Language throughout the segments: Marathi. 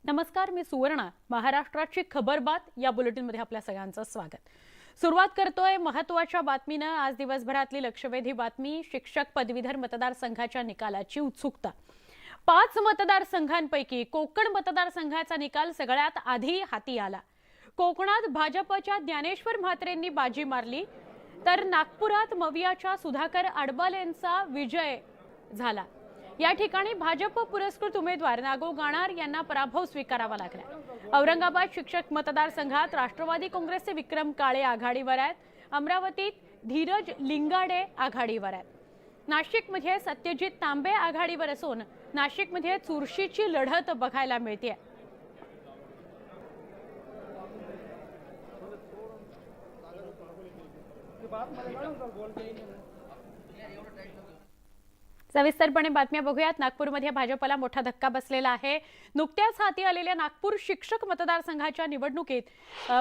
नमस्कार, मी सुवर्णा. महाराष्ट्राची खबरबात या बुलेटिनमध्ये आपल्या सगळ्यांचं स्वागत. सुरुवात करतोय महत्त्वाच्या बातमीनं. आज दिवसभरातली लक्षवेधी बातमी, शिक्षक पदवीधर मतदारसंघाच्या निकालाची उत्सुकता. 5 मतदारसंघांपैकी कोकण मतदारसंघाचा निकाल सगळ्यात आधी हाती आला. कोकणात भाजपच्या ज्ञानेश्वर म्हात्रेंनी बाजी मारली, तर नागपुरात मवियाच्या सुधाकर आडबालेंचा विजय झाला. या ठिकाणी भाजप पुरस्कृत उमेदवार नागो गाणार यांना पराभव स्वीकारावा लागला. औरंगाबाद शिक्षक मतदारसंघात राष्ट्रवादी काँग्रेसचे विक्रम काळे आघाडीवर आहेत. अमरावतीत धीरज लिंगाडे आघाडीवर आहेत. नाशिकमध्ये सत्यजित तांबे आघाडीवर असून नाशिकमध्ये चुरशीची लढत बघायला मिळते. सविस्तरपणे बातम्या बघूयात. नागपूरमध्ये भाजपला मोठा धक्का बसलेला आहे. नुकत्याच हाती आलेल्या नागपूर शिक्षक मतदारसंघाच्या निवडणुकीत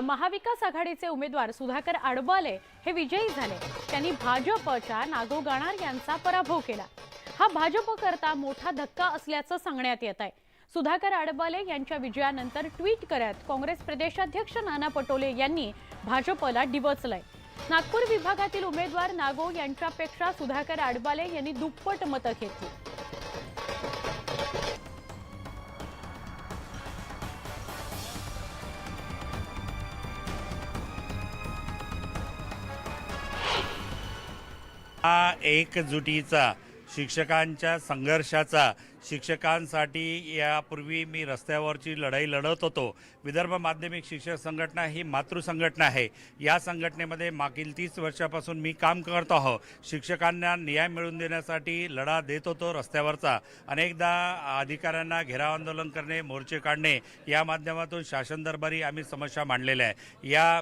महाविकास आघाडीचे उमेदवार सुधाकर आडबाले हे विजयी झाले. त्यांनी भाजपच्या नागो गाणार यांचा पराभव केला. हा भाजपकरता मोठा धक्का असल्याचं सांगण्यात येत आहे. सुधाकर आडबाले यांच्या विजयानंतर ट्विट करत काँग्रेस प्रदेशाध्यक्ष नाना पटोले यांनी भाजपला डिवचलंय. नागपूर विभागातील उमेदवार नागो यांच्यापेक्षा सुधाकर आडबाले यांनी दुप्पट मतं घेतली. हा एकजुटीचा शिक्षकांच्या संघर्षाचा, शिक्षकांसाठी यापूर्वी मी रस्त्यावरची लढाई लढत होतो. विदर्भ माध्यमिक शिक्षक संघटना ही मातृ संघटना आहे. या संघटनेमध्ये मागील 30 वर्षापासून मी काम करत आहो. शिक्षकांना न्याय मिळवून देण्यासाठी लढा देत होतो रस्त्यावरचा. अनेकदा अधिकाऱ्यांना घेराव आंदोलन करणे, मोर्चे काढणे या माध्यमातून शासन दरबारी आम्ही समस्या मांडलेल्या आहे. या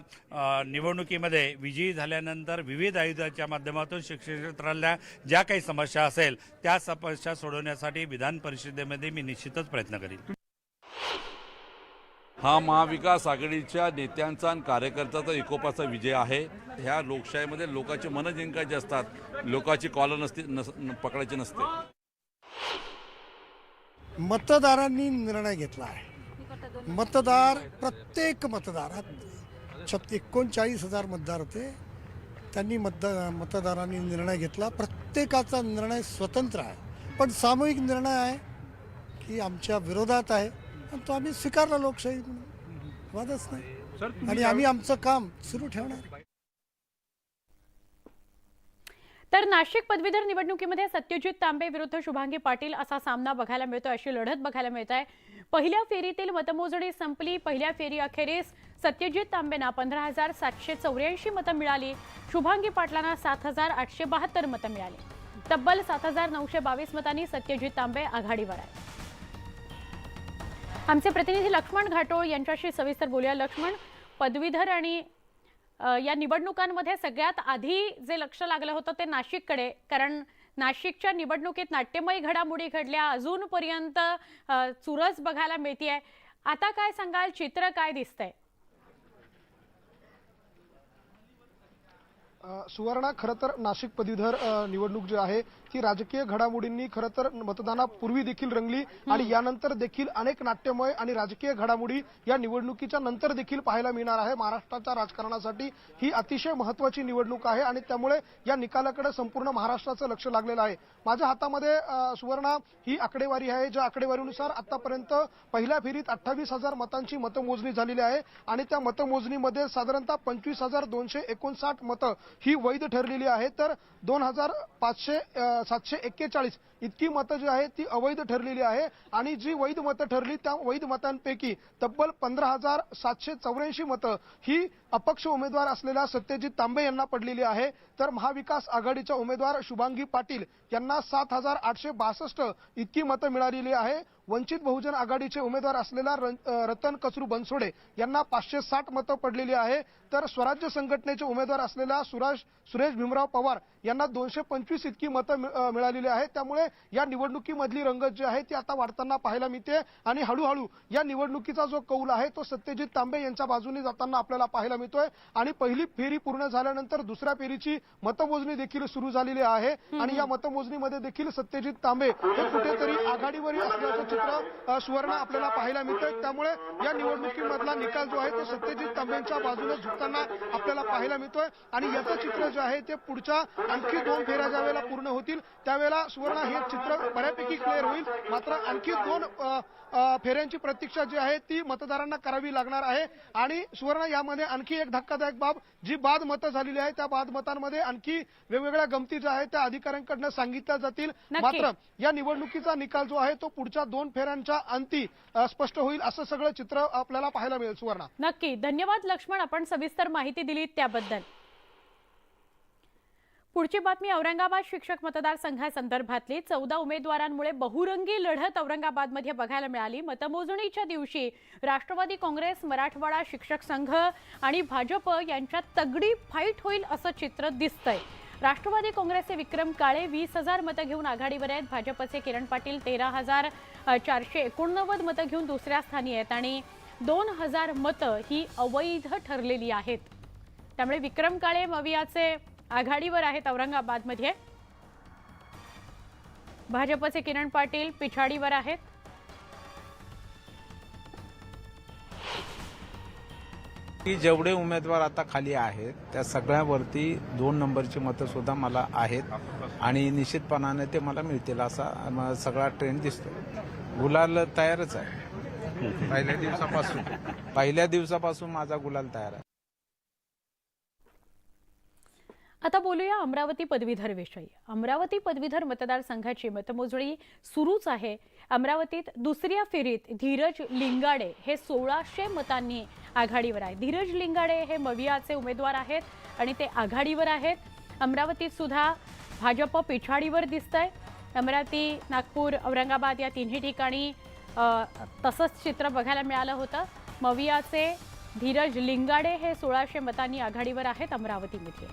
निवडणुकीमध्ये विजयी झाल्यानंतर विविध आयुधाच्या माध्यमातून शिक्षण क्षेत्रातल्या ज्या काही समस्या असेल त्या समस्या सोडवण्यासाठी विधान परिषदेमध्ये मी निश्चितच प्रयत्न करेन. हा महाविकास आघाडीच्या नेत्यांचा आणि कार्यकर्त्याचा एकोपाचा विजय आहे. ह्या लोकशाहीमध्ये लोकांची मनं जिंकायची असतात, लोकांची कॉलर पकडायची नसते. मतदारांनी निर्णय घेतला आहे. मतदार, प्रत्येक मतदारात 39,000 मतदार होते. त्यांनी मतदारांनी निर्णय घेतला. प्रत्येकाचा निर्णय स्वतंत्र आहे, पण सामूहिक निर्णय आहे की आमच्या विरोधात आहे आणि तो आम्ही स्वीकारला. लोकशाही वादच नाही आणि आम्ही आमचं काम सुरू ठेवणार. तर नाशिक पदवीधर निवडणुकीमध्ये सत्यजित तांबे विरुद्ध शुभांगी पाटील असा सामना बघायला मिळतोय, अशी लढत बघायला मिळत आहे. पहिल्या फेरीतील मतमोजणी संपली. पहिल्या फेरी अखेरीस सत्यजित तांबेंना 15,784 मतं मिळाली. शुभांगी पाटलांना 7,872 मतं मिळाली. तब्बल 7,922 मतांनी सत्यजित तांबे आघाडीवर आहे. आमचे प्रतिनिधी लक्ष्मण घाटोळ यांच्याशी सविस्तर बोलूया. लक्ष्मण, पदवीधर आणि या निवडणुकांमध्ये सगळ्यात आधी जे लक्ष लागलं होतं ते नाशिककडे, कारण नाशिकच्या निवडणुकीत नाट्यमय घडामोडी घडल्या. अजूनपर्यंत चुरस बघायला मिळतेय. आता काय सांगाल, चित्र काय दिसतंय? सुवर्णा, खरं तर नाशिक पदवीधर निवडणूक जी आहे ती राजकीय घडामोडींनी खरं तर मतदानापूर्वी देखील रंगली आणि यानंतर देखील अनेक नाट्यमय आणि राजकीय घडामोडी या निवडणुकीच्या नंतर देखील पाहायला मिळणार आहे. महाराष्ट्राच्या राजकारणासाठी ही अतिशय महत्त्वाची निवडणूक आहे आणि त्यामुळे या निकालाकडे संपूर्ण महाराष्ट्राचं लक्ष लागलेलं आहे. माझ्या हातामध्ये सुवर्णा ही आकडेवारी आहे, ज्या आकडेवारीनुसार आतापर्यंत पहिल्या फेरीत 28,000 मतांची मतमोजणी झालेली आहे आणि त्या मतमोजणीमध्ये साधारणतः 25,259 मतं ही वैध ठरलेली आहे, तर 2,741 इतकी मतं जी आहेत ती अवैध ठरलेली आहे आणि जी वैध मतं ठरली त्या वैध मतांपैकी तब्बल 15,784 मतं ही अपक्ष उमेदवार असलेल्या सत्यजित तांबे यांना पडलेली आहे. तर महाविकास आघाडीच्या उमेदवार शुभांगी पाटील यांना 7,862 इतकी मतं मिळालेली आहे. वंचित बहुजन आघाडीचे उमेदवार असलेल्या रतन कचरू बनसोडे यांना 560 मतं पडलेली आहे. तर स्वराज्य संघटनेचे उमेदवार असलेल्या सुरेश भीमराव पवार यांना 225 इतकी मतं मिळालेली आहेत. त्यामुळे या निवडणुकीमधली रंगत जी आहे ती आता वाढताना पाहायला मिळते आणि हळूहळू या निवडणुकीचा जो कौल आहे तो सत्यजित तांबे यांच्या बाजूने जाताना आपल्याला पाहायला मिळतोय आणि पहिली फेरी पूर्ण झाल्यानंतर दुसऱ्या फेरीची मतमोजणी देखील सुरू झालेली आहे आणि या मतमोजणीमध्ये देखील सत्यजित तांबे हे कुठेतरी आघाडीवर असल्याचं चित्र सुवर्ण आपल्याला पाहायला मिळतंय। त्यामुळे या निवडणुकीमधला निकाल जो आहे तो सत्यजित तांबेंच्या बाजूने झुकताना आपल्याला पाहायला मिळतोय आणि याचं चित्र जे आहे ते पुढच्या आणखी 2 फेऱ्या ज्या वेळेला पूर्ण होतील त्यावेळेला सुवर्ण हे चित्र बऱ्यापैकी क्लिअर होईल। मात्र आणखी 2 फेऱ्यांची प्रतीक्षा जी आहे ती मतदारांना करावी लागणार आहे आणि सुवर्ण यामध्ये आणखी एक धक्कादायक बाब जी बाद मतं झालेली आहे त्या बाद मतांमध्ये आणखी वेगवेगळ्या गमती ज्या आहेत त्या अधिकाऱ्यांकडून सांगितल्या जातील। मात्र या निवडणुकीचा निकाल जो आहे तो पुढच्या 2 फेऱ्यांच्या अंती स्पष्ट होईल असं सगळं चित्र आपल्याला पाहायला मिळेल। सुवर्ण, नक्की धन्यवाद लक्ष्मण, आपण सविस्तर माहिती दिली त्याबद्दल। पुढची बातमी औरंगाबाद शिक्षक मतदारसंघासंदर्भातली 14 उमेदवारांमुळे बहुरंगी लढत औरंगाबादमध्ये बघायला मिळाली। मतमोजणीच्या दिवशी राष्ट्रवादी काँग्रेस, मराठवाडा शिक्षक संघ आणि भाजप यांच्यात तगडी फाईट होईल असं चित्र दिसतंय। राष्ट्रवादी काँग्रेसचे विक्रम काळे 20,000 मतं घेऊन आघाडीवर आहेत। भाजपचे किरण पाटील 13,489 मतं घेऊन दुसऱ्या स्थानी आहेत आणि 2,000 मतं ही अवैध ठरलेली आहेत। त्यामुळे विक्रम काळे मवियाचे आघाडीवर आहेत औरंगाबादमध्ये। भाजपचे किरण पाटील पिछाडीवर आहेत। जेवढे उमेदवार आता खाली आहेत त्या सगळ्यावरती 2 नंबरची मतं सुद्धा मला आहेत आणि निश्चितपणाने ते मला मिळतील असा सगळा ट्रेंड दिसतो। गुलाल तयारच आहे पहिल्या दिवसापासून माझा गुलाल तयार आहे। आता बोलूया अमरावती पदवीधर विषयी। अमरावती पदवीधर मतदारसंघाची मतमोजणी सुरूच आहे। अमरावतीत दुसऱ्या फेरीत धीरज लिंगाडे हे 1600 मतांनी आघाडीवर आहे। धीरज लिंगाडे हे मवियाचे उमेदवार आहेत आणि ते आघाडीवर आहेत। अमरावतीत सुद्धा भाजप पिछाडीवर दिसतंय। अमरावती, नागपूर, औरंगाबाद या तिन्ही ठिकाणी तसंच चित्र बघायला मिळालं होतं। मवियाचे धीरज लिंगाडे हे 1600 मतांनी आघाडीवर आहेत अमरावतीमध्ये।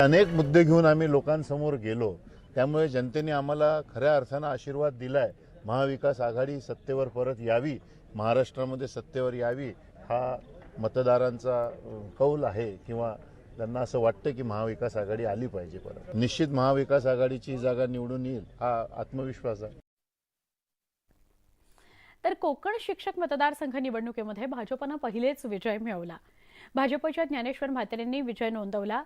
अनेक मुद्दे घेऊन आम्ही लोकांसमोर गेलो, त्यामुळे जनतेने आम्हाला खऱ्या अर्थानं आशीर्वाद दिलाय। महाविकास आघाडी सत्तेवर परत यावी, महाराष्ट्रामध्ये सत्तेवर यावी हा मतदारांचा कौल आहे किंवा त्यांना असं वाटतं की महाविकास आघाडी आली पाहिजे परत। निश्चित महाविकास आघाडीची जागा निवडून येईल हा आत्मविश्वास आहे। तर कोकण शिक्षक मतदारसंघ निवडणुकीमध्ये भाजपनं पहिलेच विजय मिळवला। भाजपच्या ज्ञानेश्वर म्हात्रेंनी विजय नोंदवला।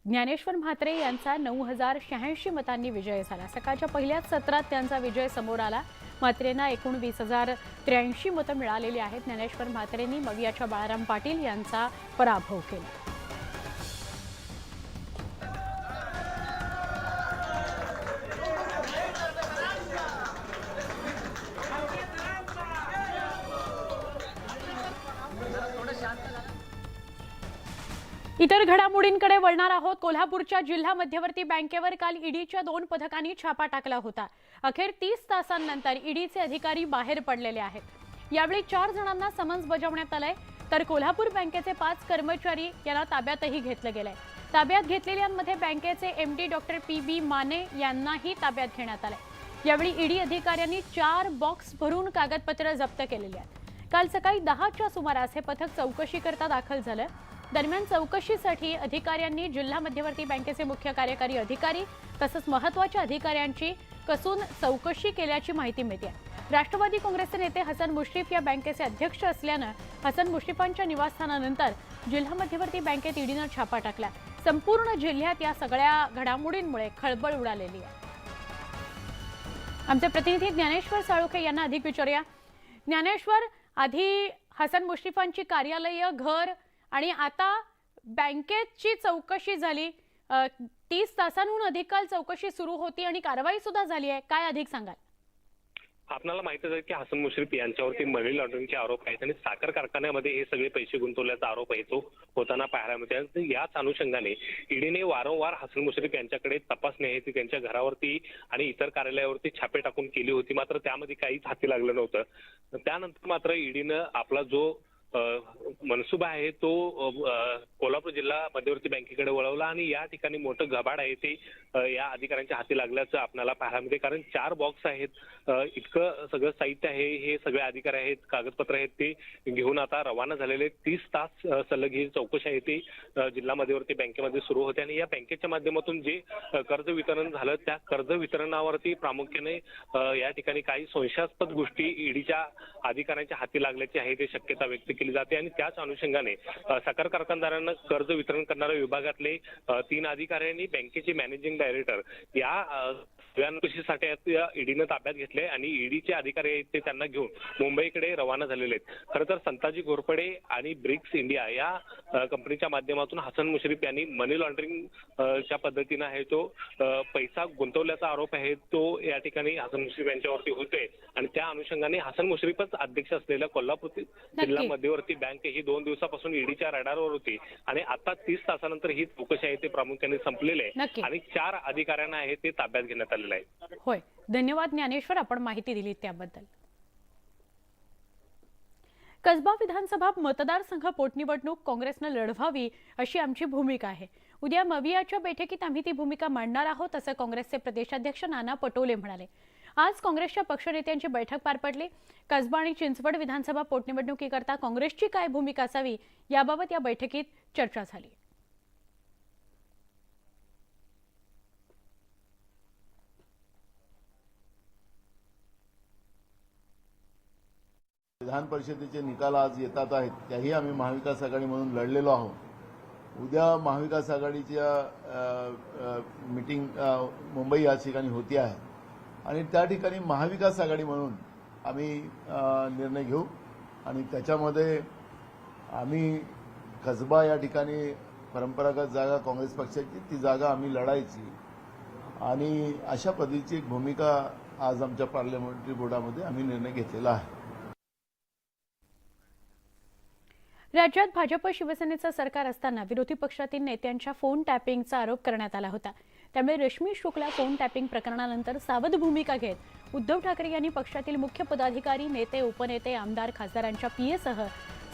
ज्ञानेश्वर म्हात्रे यांचा 9,086 मतांनी विजय झाला। सकाळच्या पहिल्याच सत्रात त्यांचा विजय समोर आला। म्हात्रेंना एकूण 20,083 मतं मिळालेली आहेत। ज्ञानेश्वर म्हात्रेंनी मवियाच्या बाळाराम पाटील यांचा पराभव केला। इतर घडामोडींकडे वळणार आहोत। कोल्हापूरच्या जिल्हा मध्यवर्ती बँकेवर काल ईडीच्या 2 पथकांनी छापा टाकला होता। अखेर 30 तासांनंतर ईडीचे अधिकारी बाहेर पडलेले आहेत। यावेळी 4 जणांना समन्स बजावण्यात आलंय, तर कोल्हापूर बँकेचे 5 कर्मचारी यांना ताब्यातही घेतलं गेलंय। ताब्यात घेतलेल्यांमध्ये बँकेचे एमडी डॉक्टर PB माने यांनाही ताब्यात घेण्यात आलंय। यावेळी ईडी अधिकाऱ्यांनी 4 बॉक्स भरून कागदपत्र जप्त केलेली आहेत। काल सकाळी 10च्या सुमारास हे पथक चौकशीकरता दाखल झालं। दरम्यान चौकशीसाठी अधिकाऱ्यांनी जिल्हा मध्यवर्ती बँकेचे मुख्य कार्यकारी अधिकारी तसंच महत्त्वाच्या अधिकाऱ्यांची कसून चौकशी केल्याची माहिती मिळते। राष्ट्रवादी काँग्रेसचे नेते हसन मुश्रीफ या बँकेचे अध्यक्ष असल्यानं हसन मुश्रीफांच्या निवासस्थानानंतर जिल्हा मध्यवर्ती बँकेत ईडीनं छापा टाकला। संपूर्ण जिल्ह्यात या सगळ्या घडामोडींमुळे खळबळ उडालेली आहे। आमचे प्रतिनिधी ज्ञानेश्वर साळुखे यांना अधिक विचारूया। ज्ञानेश्वर, आधी हसन मुश्रीफांची कार्यालय, घर आणि आता बँकेची चौकशी झाली। 30 तासांहून अधिक काल चौकशी सुरू होती आणि कारवाई सुद्धा झाली आहे, काय अधिक सांगाल? आपल्याला माहितीच आहे की हसन मुश्रीफ यांच्यावरती मनी लॉन्ड्रिंगचे आरोप आहेत आणि साखर कारखान्यामध्ये हे सगळे पैसे गुंतवल्याचा आरोप आहे तो होताना पाहायला मिळतो। याच अनुषंगाने ईडीने वारंवार हसन मुश्रीफ यांच्याकडे तपासणी आहे ती त्यांच्या घरावरती आणि इतर कार्यालयावरती छापे टाकून केली होती, मात्र त्यामध्ये काहीच हाती लागलं नव्हतं। त्यानंतर मात्र ईडीनं आपला जो मनसुबा आहे तो कोल्हापूर जिल्हा मध्यवर्ती बँकेकडे वळवला आणि या ठिकाणी मोठं घबाड आहे ते या अधिकाऱ्यांच्या हाती लागल्याचं आपल्याला पाहायला मिळते. कारण 4 बॉक्स आहेत, इतकं सगळं साहित्य आहे, हे सगळे अधिकारी आहेत, कागदपत्र आहेत ते घेऊन आता रवाना झालेले. 30 तास सलग ही चौकशी आहे ती जिल्हा मध्यवर्ती बँकेमध्ये सुरू होते आणि या बँकेच्या माध्यमातून जे कर्ज वितरण झालं त्या कर्ज वितरणावरती प्रामुख्याने या ठिकाणी काही संशयास्पद गोष्टी ईडीच्या अधिकाऱ्यांच्या हाती लागल्याची आहे ते शक्यता व्यक्त केली जाते आणि त्याच अनुषंगाने साखर कारखानदारांना कर्ज वितरण करणाऱ्या विभागातले 3 अधिकाऱ्यांनी बँकेचे मॅनेजिंग डायरेक्टर या चौकशीसाठी ईडीनं ताब्यात घेतले आणि ईडीचे अधिकारी आहेत ते त्यांना घेऊन मुंबईकडे रवाना झालेले आहेत. खरं तर संताजी घोरपडे आणि ब्रिक्स इंडिया या कंपनीच्या माध्यमातून हसन मुश्रीफ यांनी मनी लॉन्ड्रिंग च्या पद्धतीनं आहे तो पैसा गुंतवल्याचा आरोप आहे तो या ठिकाणी हसन मुश्रीफ यांच्यावरती होतोय आणि त्या अनुषंगाने हसन मुश्रीफच अध्यक्ष असलेल्या कोल्हापूर जिल्हा मध्यवर्ती बँक ही 2 दिवसापासून ईडीच्या रडारवर होती आणि आता 30 तासानंतर ही चौकशी आहे ते प्रामुख्याने संपलेली आहे आणि 4 अधिकाऱ्यांना आहे ते ताब्यात घेण्यात आलेलं आहे. होय, धन्यवाद ज्ञानेश्वर, आपण माहिती दिली त्याबद्दल. कसबा विधानसभा मतदारसंघ पोटनिवडणूक काँग्रेसनं लढवावी अशी आमची भूमिका आहे. उद्या मवियाच्या बैठकीत आम्ही ती भूमिका मांडणार आहोत असं काँग्रेसचे प्रदेशाध्यक्ष नाना पटोले म्हणाले. आज काँग्रेसच्या पक्षनेत्यांची बैठक पार पडली. कसबा आणि चिंचवड विधानसभा पोटनिवडणुकीकरता काँग्रेसची काय भूमिका असावी याबाबत या बैठकीत चर्चा झाली. विधान परिषदेचे निकाल आज येतात आहेत, त्याही आम्ही महाविकास आघाडी म्हणून लढलेलो आहोत. उद्या महाविकास आघाडीच्या मीटिंग मुंबई या ठिकाणी होती आहे आणि त्या ठिकाणी महाविकास आघाडी म्हणून आम्ही निर्णय घेऊ आणि त्याच्यामध्ये आम्ही कसबा या ठिकाणी परंपरागत जागा काँग्रेस पक्षाची ती जागा आम्ही लढायची आणि अशा पद्धतीची एक भूमिका आज आमच्या पार्लमेंटरी बोर्डामध्ये आम्ही निर्णय घेतलेला आहे. राज्यात भाजप शिवसेनेचं सरकार असताना विरोधी पक्षातील नेत्यांच्या फोन टॅपिंगचा आरोप करण्यात आला होता. त्यामुळे रश्मी शुक्ला फोन टॅपिंग प्रकरणानंतर सावध भूमिका घेत उद्धव ठाकरे यांनी पक्षातील मुख्य पदाधिकारी, नेते, उपनेते, आमदार, खासदारांच्या पीएसह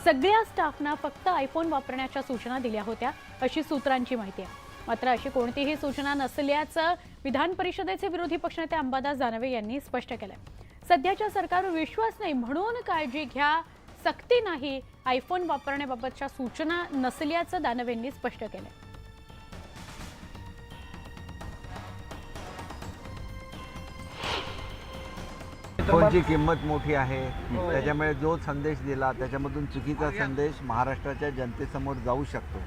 सगळ्या स्टाफना फक्त आयफोन वापरण्याच्या सूचना दिल्या होत्या अशी सूत्रांची माहिती आहे. मात्र अशी कोणतीही सूचना नसल्याचं विधान परिषदेचे विरोधी पक्षनेते अंबादास दानवे यांनी स्पष्ट केलं. सध्याच्या सरकारवर विश्वास नाही म्हणून काळजी घ्या, सक्ती नाही, आयफोन वापरण्याबाबतच्या सूचना नसल्याचं दानवेंनी स्पष्ट केलं. फोनची किंमत मोठी आहे, त्याच्यामुळे जो संदेश दिला त्याच्यामधून चुकीचा संदेश महाराष्ट्राच्या जनतेसमोर जाऊ शकतो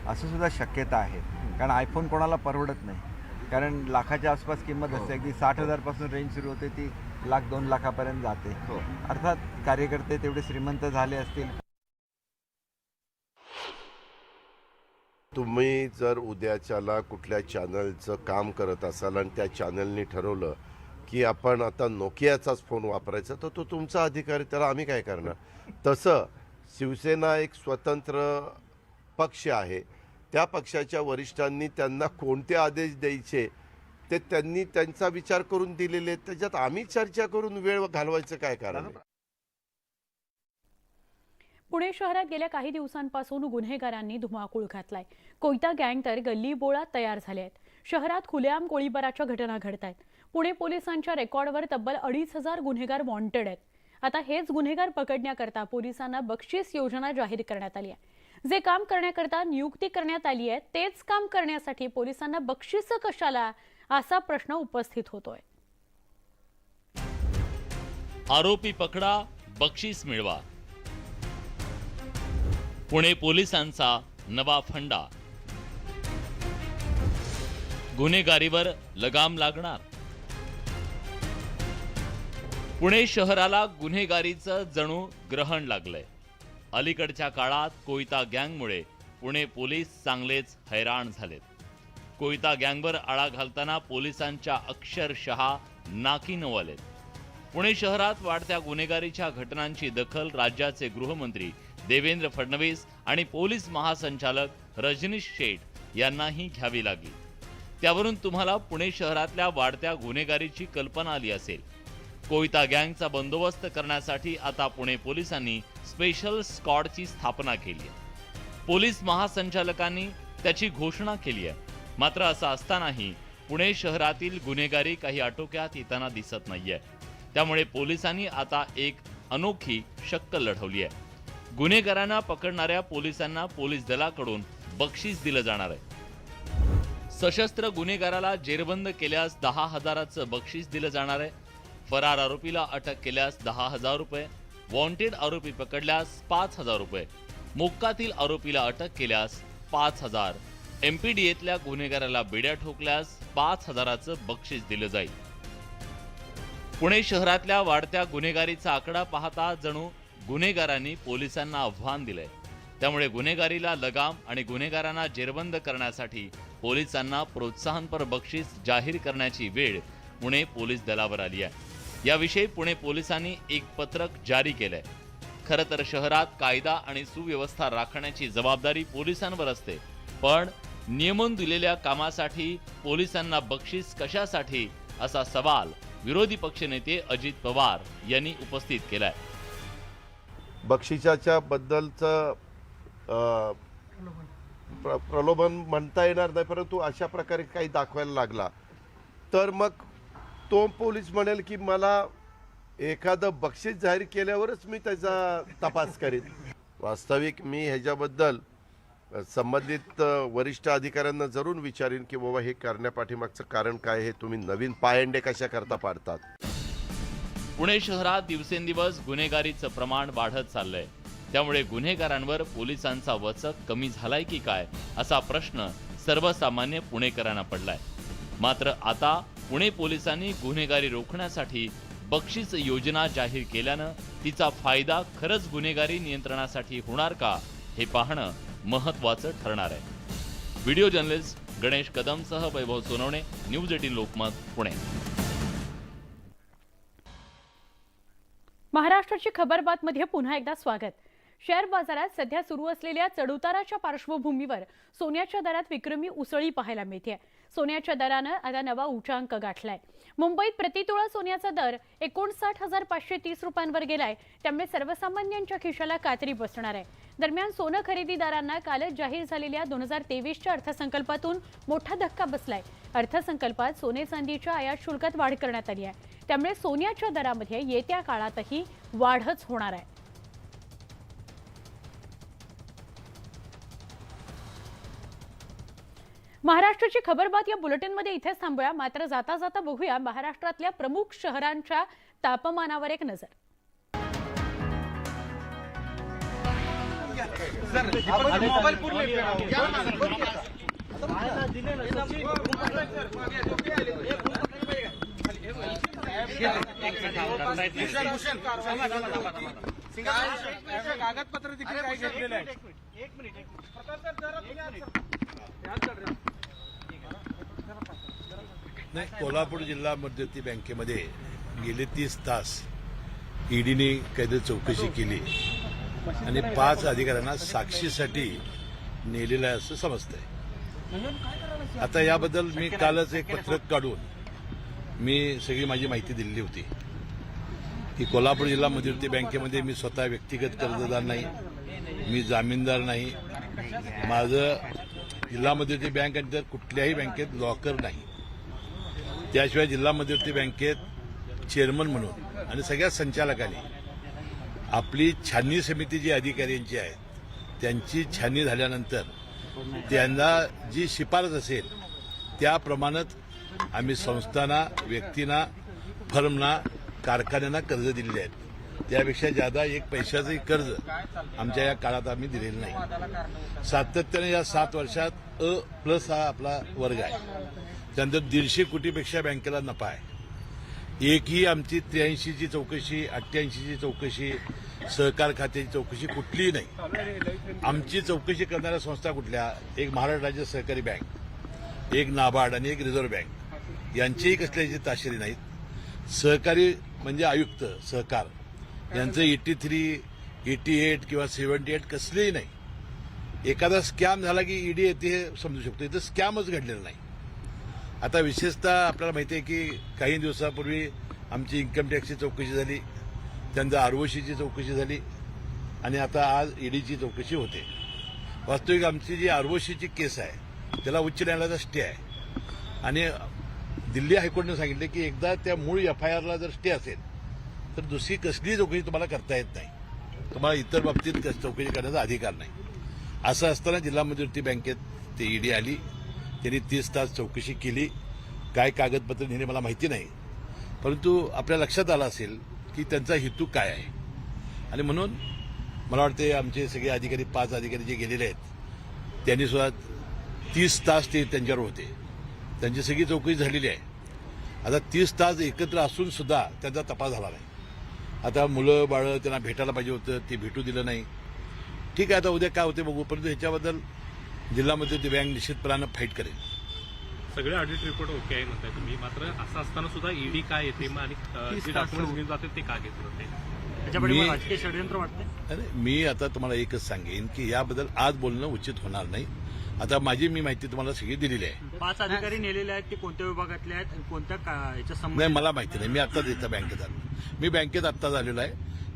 असं सुद्धा शक्यता आहे. कारण आयफोन कोणाला परवडत नाही, कारण लाखाच्या आसपास किंमत असते. अगदी 60,000 पासून रेंज सुरू होते, ती 1,00,000-2 लाखापर्यंत जाते. अर्थात कार्यकर्ते तेवढे श्रीमंत झाले असतील. तुम्ही जर उद्याच्याला कुठल्या चॅनलचं काम करत असाल आणि त्या चॅनलनी ठरवलं की आपण आता नोकियाचाच फोन वापरायचा तर तो तुमचा अधिकार आहे, त्याला आम्ही काय करणार. तसं शिवसेना एक स्वतंत्र पक्ष आहे, त्या पक्षाच्या वरिष्ठांनी त्यांना कोणते आदेश द्यायचे ते त्यांनी त्यांचा विचार करून दिलेले आहेत. त्याच्यात आम्ही चर्चा करून वेळ घालवायचं काय कारण. पुणे शहरात गेल्या काही दिवसांपासून गुन्हेगारांनी धुमाकूळ घातलाय. कोयता गँग तर गल्लीबोळात तयार झाले आहेत. शहरात खुलेआम गोळीबाराच्या घटना घडत आहेत. पुणे पोलिसांच्या रेकॉर्डवर तब्बल 2,500 गुन्हेगार वॉन्टेड आहेत. आता हेच गुन्हेगार पकडण्याकरता पोलिसांना बक्षीस योजना जाहीर करण्यात आली आहे. जे काम करण्याकरता नियुक्ती करण्यात आली आहे तेच काम करण्यासाठी पोलिसांना बक्षीस कशाला असा प्रश्न उपस्थित होतोय. आरोपी पकडा, बक्षीस मिळवा. पुणे पोलिसांचा नवा फंडा. गुन्हेगारीवर लगाम लागणार. पुणे शहराला गुन्हेगारीचं जणू ग्रहण लागलंय. अलीकडच्या काळात कोयता गँगमुळे पुणे पोलीस चांगलेच हैराण झालेत. कोयता गँगवर आळा घालताना पोलिसांच्या अक्षरशः नाकी नवलेत. पुणे शहरात वाढत्या गुन्हेगारीच्या घटनांची दखल राज्याचे गृहमंत्री देवेंद्र फडणवीस आणि पोलीस महासंचालक रजनीश शेठ यांनाही घ्यावी लागली. त्यावरून तुम्हाला पुणे शहरातल्या वाढत्या गुन्हेगारीची कल्पना आली असेल. कोयता गँगचा बंदोबस्त करण्यासाठी आता पुणे पोलिसांनी स्पेशल स्क्वॉडची स्थापना केली आहे। पोलीस महासंचालकांनी त्याची घोषणा केली आहे। मात्र असं असतानाही पुणे शहरातील गुन्हेगारी काही आटोक्यात येताना दिसत नाहीये। त्यामुळे पोलिसांनी आता एक अनोखी शक्कल लढवली आहे। गुन्हेगारांना पकडणाऱ्या पोलिसांना पोलीस दलाकडून बक्षीस दिलं जाणार आहे। सशस्त्र गुन्हेगाराला जेरबंद केल्यास 10,000चं बक्षीस दिलं जाणार आहे। फरार आरोपीला अटक केल्यास 10,000 रुपये, वॉन्टेड आरोपी पकडल्यास 5,000 रुपये, मोक्कातील आरोपीला अटक केल्यास 5,000, एमपीडीएतल्या गुन्हेगाराला बेड्या ठोकल्यास 5,000चं बक्षीस दिलं जाईल। पुणे शहरातल्या वाढत्या गुन्हेगारीचा आकडा पाहता जणू गुन्हेगारांनी पोलिसांना आव्हान दिलंय। त्यामुळे गुन्हेगारीला लगाम आणि गुन्हेगारांना जेरबंद करण्यासाठी पोलिसांना प्रोत्साहनपर बक्षीस जाहीर करण्याची वेळ पुणे पोलीस दलावर आली आहे। याविषयी पुणे पोलिसांनी एक पत्रक जारी केलंय। खरं तर शहरात कायदा आणि सुव्यवस्था राखण्याची जबाबदारी पोलिसांवर असते, पण नियमून दिलेल्या कामासाठी पोलिसांना बक्षीस कशासाठी असा सवाल विरोधी पक्षनेते अजित पवार यांनी उपस्थित केलाय। बक्षिसाच्या बद्दलचं प्रलोभन म्हणता येणार नाही, परंतु अशा प्रकारे काही दाखवायला लागला तर मग तो पोलीस म्हणेल की मला एखादं बक्षीस जाहीर केल्यावरच मी त्याचा तपास करीन। वास्तविक मी ह्याच्याबद्दल संबंधित वरिष्ठ अधिकाऱ्यांना जरूर विचारीन की बाबा हे करण्यापाठीमागचं कारण काय, हे तुम्ही नवीन पायंडे कशा करता पाडतात। पुणे शहरात दिवसेंदिवस गुन्हेगारीचं प्रमाण वाढत चाललंय। त्यामुळे गुन्हेगारांवर पोलिसांचा वचक कमी झालाय की काय असा प्रश्न सर्वसामान्य पुणेकरांना पडलाय। मात्र आता पुणे पोलिसांनी गुन्हेगारी रोखण्यासाठी बक्षीस योजना जाहीर केल्यानं तिचा फायदा खरंच गुन्हेगारी नियंत्रणासाठी होणार का हे पाहणं महत्त्वाचं ठरणार आहे। व्हिडिओ जर्नलिस्ट गणेश कदमसह वैभव सोनवणे, न्यूज 18 लोकमत, पुणे। महाराष्ट्राची खबरबातमध्ये पुन्हा एकदा स्वागत। शेअर बाजारात सध्या सुरू असलेल्या चढउताराच्या पार्श्वभूमीवर सोन्याच्या दरात विक्रमी उसळी पाहायला मिळते। सोन्याच्या दरानं आता नवा उच्चांक गाठलाय। मुंबईत प्रतितोळा सोन्याचा दर 59,530 रुपयांवर गेलाय। त्यामुळे सर्वसामान्यांच्या खिशाला कात्री बसणार आहे। दरम्यान सोनं खरेदीदारांना कालच जाहीर झालेल्या 2023च्या अर्थसंकल्पातून मोठा धक्का बसलाय। अर्थसंकल्पात सोने चांदीच्या आयात शुल्कात वाढ करण्यात आली आहे। त्यामुळे सोन्याच्या दरामध्ये येत्या काळातही वाढच होणार आहे। महाराष्ट्राची खबरबात या बुलेटिनमध्ये इथेच थांबूया। मात्र जाता जाता बघूया महाराष्ट्रातल्या प्रमुख शहरांच्या तापमानावर एक नजर। कागदपत्र देखील काय घेतलेलं आहे। नाही, कोल्हापूर जिल्हा मध्यवर्ती बँकेमध्ये गेले 30 तास ईडीने काहीतरी चौकशी केली आणि 5 अधिकाऱ्यांना साक्षीसाठी नेलेलं आहे असं समजतंय। आता याबद्दल मी कालच एक पत्रक काढून मी सगळी माझी माहिती दिलेली होती की कोल्हापूर जिल्हा मध्यवर्ती बँकेमध्ये मी स्वतः व्यक्तिगत कर्जदार नाही, मी जामीनदार नाही, माझं जिल्हा मध्यवर्ती बँक आणि तर कुठल्याही बँकेत लॉकर नाही। त्याशिवाय जिल्हा मध्यवर्ती बँकेत चेअरमन म्हणून आणि सगळ्या संचालकांनी आपली छाननी समिती जी अधिकाऱ्यांची आहे त्यांची छाननी झाल्यानंतर त्यांना जी शिफारस असेल त्याप्रमाणे आम्ही संस्थांना, व्यक्तींना, फर्मना, कारखान्यांना कर्ज दिलेले आहेत। त्यापेक्षा जादा एक पैशाचंही कर्ज आमच्या या काळात आम्ही दिलेलं नाही। सातत्याने या 7 वर्षात A+ हा आपला वर्ग आहे। त्यानंतर 150 कोटीपेक्षा बँकेला नफा आहे। एकही आमची 83ची चौकशी, 88ची चौकशी, सहकार खात्याची चौकशी कुठलीही नाही। आमची चौकशी करणाऱ्या संस्था कुठल्या? एक महाराष्ट्र राज्य सहकारी बँक, एक नाबार्ड आणि एक रिझर्व्ह बँक यांचीही कसल्याची ताशेरी नाहीत। सहकारी म्हणजे आयुक्त सहकार यांचं 83, 88 किंवा 78 कसलेही नाही। एखादा स्कॅम झाला की ईडी येते हे समजू शकतो, इथं स्कॅमच घडलेलं नाही। आता विशेषतः आपल्याला माहिती आहे की काही दिवसापूर्वी आमची इन्कम टॅक्सची चौकशी झाली, त्यांचा आरओसीची चौकशी झाली आणि आता आज ईडीची चौकशी होते. वास्तविक आमची जी आरओसीची केस आहे त्याला उच्च न्यायालयाचा स्टे आहे आणि दिल्ली हायकोर्टाने सांगितले की एकदा त्या मूळ एफआयआरला जर स्टे असेल तर दुसरी कसलीही चौकशी तुम्हाला करता येत नाही, तुम्हाला इतर बाबतीत चौकशी करण्याचा अधिकार नाही. असं असताना जिल्हा मध्यवर्ती बँकेत ते ईडी आली, त्यांनी 30 तास चौकशी केली. काय कागदपत्र नेले मला माहिती नाही, परंतु आपल्या लक्षात आलं असेल की त्यांचा हेतू काय आहे आणि म्हणून मला वाटते आमचे सगळे अधिकारी 5 अधिकारी जे गेलेले आहेत त्यांनी सुद्धा 30 तास ते त्यांच्यावर होते, त्यांची सगळी चौकशी झालेली आहे. आता 30 तास एकत्र असून सुद्धा त्यांचा तपास झाला नाही. आता मुलं बाळं त्यांना भेटायला पाहिजे होतं, ते भेटू दिलं नाही. ठीक आहे, आता उद्या काय होते बघू, परंतु ह्याच्याबद्दल जिल्हा मध्यवर्ती बँक निश्चितपणानं फाईट करेल. सगळे ऑडिट रिपोर्ट ओके आहे म्हणताय तुम्ही, मात्र असं असताना सुद्धा ईडी काय येते आणि जे डॉक्युमेंट्स घेऊन जाते ते का घेत होते, त्याच्यामध्ये राजकीय षडयंत्र वाटते. मी आता तुम्हाला एकच सांगेन की याबद्दल आज बोलणं उचित होणार नाही. आता माझी माहिती तुम्हाला सगळी दिलेली आहे. 5 अधिकारी नेलेले आहेत ते कोणत्या विभागातले आहेत आणि कोणत्या याच्या संबंध नाही मला माहिती नाही, मी आत्ताच इथं बँकेत आलो, मी बँकेत आत्ताच आलेलो आहे.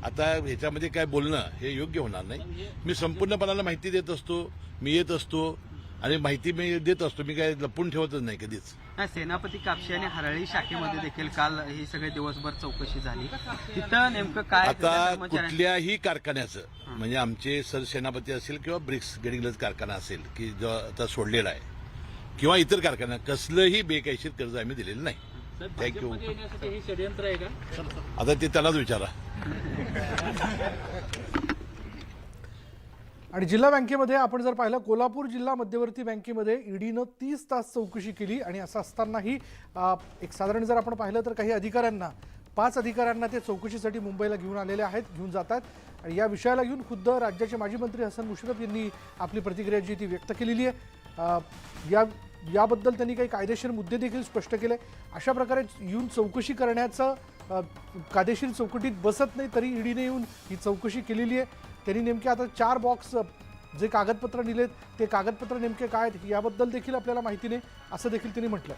आता ह्याच्यामध्ये काय बोलणं हे योग्य होणार नाही. मी संपूर्णपणाला माहिती देत असतो, मी येत असतो आणि माहिती मी देत असतो, मी काय लपून ठेवतच नाही कधीच. सेनापती कापशी आणि हरळी शाखेमध्ये देखील काल ही सगळे दिवसभर चौकशी झाली, तिथं नेमकं काय आता कुठल्याही कारखान्याचं म्हणजे आमचे सरसेनापती असेल किंवा ब्रिक्स गडिंग्लज कारखाना असेल की जो आता सोडलेला आहे किंवा इतर कारखाना कसलंही बेकायदेशीर कर्ज आम्ही दिलेलं नाही. थँक्यू. हे षडयंत्र आहे का? आता ते त्यालाच विचारा. आणि जिल्हा बँकेमध्ये आपण जर पाहिलं, कोल्हापूर जिल्हा मध्यवर्ती बँकेमध्ये ईडीनं 30 तास चौकशी केली आणि असं असतानाही एक साधारण जर आपण पाहिलं तर काही अधिकाऱ्यांना 5 अधिकाऱ्यांना ते चौकशीसाठी मुंबईला घेऊन आलेले आहेत, घेऊन जात आहेत. आणि या विषयाला घेऊन खुद्द राज्याचे माजी मंत्री हसन मुश्रीफ यांनी आपली प्रतिक्रिया जी ती व्यक्त केलेली आहे. याबद्दल त्यांनी काही कायदेशीर मुद्दे देखील स्पष्ट केले. अशा प्रकारे येऊन चौकशी करण्याचं कायदेशीर चौकटीत बसत नाही तरी ईडीने येऊन ही चौकशी केलेली आहे. त्यांनी नेमके आता 4 बॉक्स जे कागदपत्र दिलेत ते कागदपत्र नेमके काय आहेत याबद्दल देखील आपल्याला माहिती नाही असं देखील त्यांनी म्हटलं.